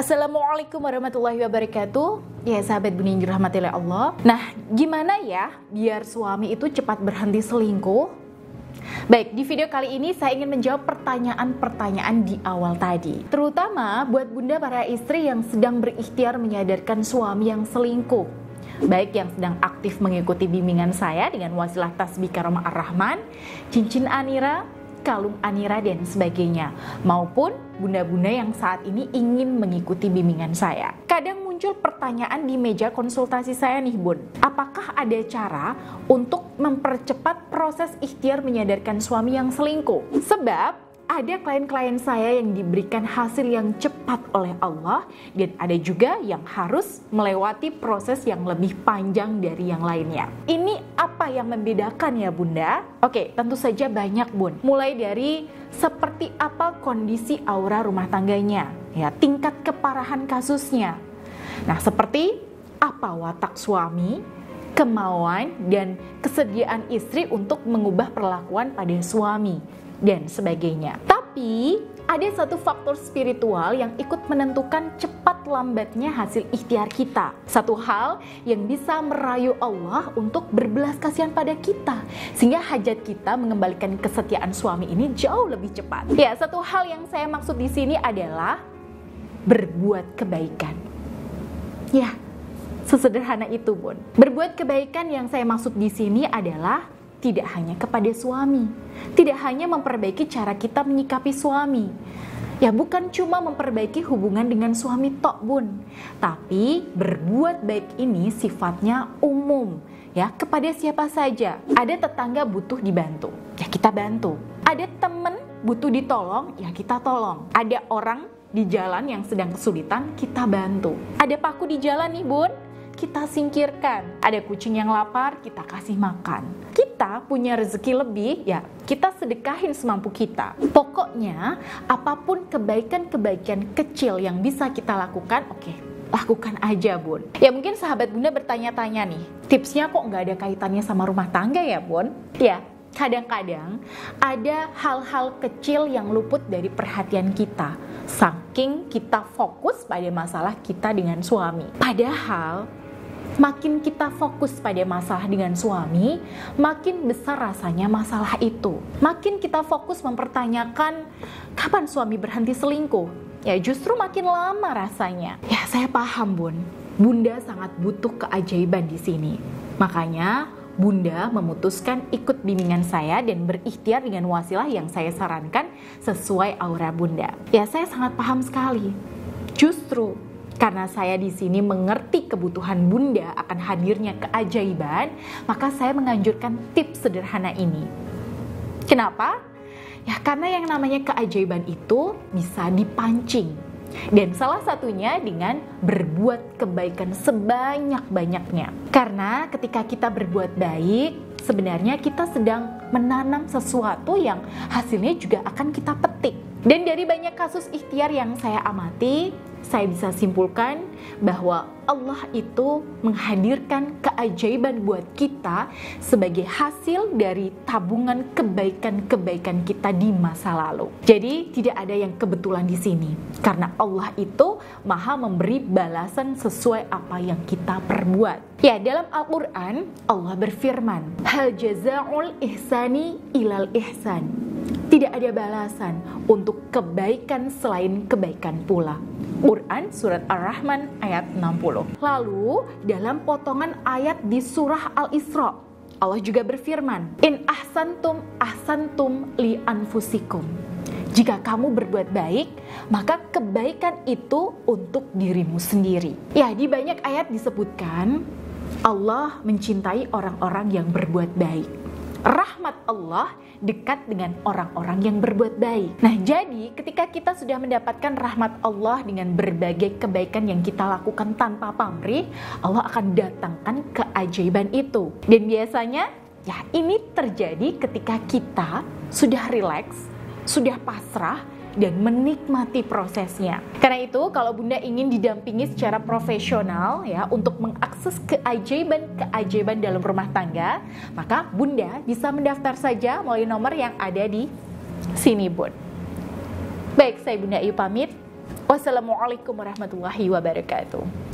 Assalamualaikum warahmatullahi wabarakatuh. Ya sahabat Bunda yang dirahmati oleh Allah. Nah, gimana ya biar suami itu cepat berhenti selingkuh? Baik, di video kali ini saya ingin menjawab pertanyaan-pertanyaan di awal tadi. Terutama buat bunda para istri yang sedang berikhtiar menyadarkan suami yang selingkuh. Baik yang sedang aktif mengikuti bimbingan saya dengan wasilah tasbih Karomah Ar-Rahman, cincin Anira, kalung Anira dan sebagainya, maupun bunda-bunda yang saat ini ingin mengikuti bimbingan saya. Kadang muncul pertanyaan di meja konsultasi saya nih bun, apakah ada cara untuk mempercepat proses ikhtiar menyadarkan suami yang selingkuh? Sebab ada klien-klien saya yang diberikan hasil yang cepat oleh Allah, dan ada juga yang harus melewati proses yang lebih panjang dari yang lainnya. Ini apa yang membedakan ya bunda? Oke, tentu saja banyak bun. Mulai dari seperti apa kondisi aura rumah tangganya, ya, tingkat keparahan kasusnya. Nah, seperti apa watak suami, kemauan dan kesediaan istri untuk mengubah perlakuan pada suami dan sebagainya. Tapi ada satu faktor spiritual yang ikut menentukan cepat lambatnya hasil ikhtiar kita. Satu hal yang bisa merayu Allah untuk berbelas kasihan pada kita, sehingga hajat kita mengembalikan kesetiaan suami ini jauh lebih cepat. Ya, satu hal yang saya maksud di sini adalah berbuat kebaikan. Ya, sesederhana itu bun. Berbuat kebaikan yang saya maksud di sini adalah tidak hanya kepada suami, tidak hanya memperbaiki cara kita menyikapi suami. Ya, bukan cuma memperbaiki hubungan dengan suami tok bun, tapi berbuat baik ini sifatnya umum, ya, kepada siapa saja. Ada tetangga butuh dibantu, ya kita bantu. Ada teman butuh ditolong, ya kita tolong. Ada orang di jalan yang sedang kesulitan, kita bantu. Ada paku di jalan nih bun, kita singkirkan. Ada kucing yang lapar, kita kasih makan. Kita punya rezeki lebih, ya kita sedekahin semampu kita. Pokoknya apapun kebaikan-kebaikan kecil yang bisa kita lakukan, oke, lakukan aja bun. Ya mungkin sahabat bunda bertanya-tanya nih, tipsnya kok nggak ada kaitannya sama rumah tangga ya bun? Ya, kadang-kadang ada hal-hal kecil yang luput dari perhatian kita, saking kita fokus pada masalah kita dengan suami. Padahal makin kita fokus pada masalah dengan suami, makin besar rasanya masalah itu. Makin kita fokus mempertanyakan kapan suami berhenti selingkuh, ya justru makin lama rasanya. Ya saya paham bun, bunda sangat butuh keajaiban di sini. Makanya bunda memutuskan ikut bimbingan saya dan berikhtiar dengan wasilah yang saya sarankan sesuai aura bunda. Ya saya sangat paham sekali. Justru karena saya di sini mengerti kebutuhan bunda akan hadirnya keajaiban, maka saya menganjurkan tips sederhana ini. Kenapa? Ya karena yang namanya keajaiban itu bisa dipancing. Dan salah satunya dengan berbuat kebaikan sebanyak-banyaknya. Karena ketika kita berbuat baik, sebenarnya kita sedang menanam sesuatu yang hasilnya juga akan kita petik. Dan dari banyak kasus ikhtiar yang saya amati, saya bisa simpulkan bahwa Allah itu menghadirkan keajaiban buat kita sebagai hasil dari tabungan kebaikan-kebaikan kita di masa lalu. Jadi tidak ada yang kebetulan di sini, karena Allah itu maha memberi balasan sesuai apa yang kita perbuat. Ya, dalam Al-Quran Allah berfirman, hal jazaa'ul ihsani ilal ihsan. Tidak ada balasan untuk kebaikan selain kebaikan pula. Quran surat Ar-Rahman ayat 60. Lalu dalam potongan ayat di surah Al-Isra, Allah juga berfirman, in ahsantum ahsantum li anfusikum. Jika kamu berbuat baik, maka kebaikan itu untuk dirimu sendiri. Ya, di banyak ayat disebutkan Allah mencintai orang-orang yang berbuat baik. Rahmat Allah dekat dengan orang-orang yang berbuat baik. Nah, jadi ketika kita sudah mendapatkan rahmat Allah dengan berbagai kebaikan yang kita lakukan tanpa pamrih, Allah akan datangkan keajaiban itu. Dan biasanya, ya ini terjadi ketika kita sudah rileks, sudah pasrah, dan menikmati prosesnya. Karena itu, kalau bunda ingin didampingi secara profesional ya untuk mengakses keajaiban-keajaiban dalam rumah tangga, maka bunda bisa mendaftar saja melalui nomor yang ada di sini bun. Baik, saya Bunda Ayu pamit. Wassalamualaikum warahmatullahi wabarakatuh.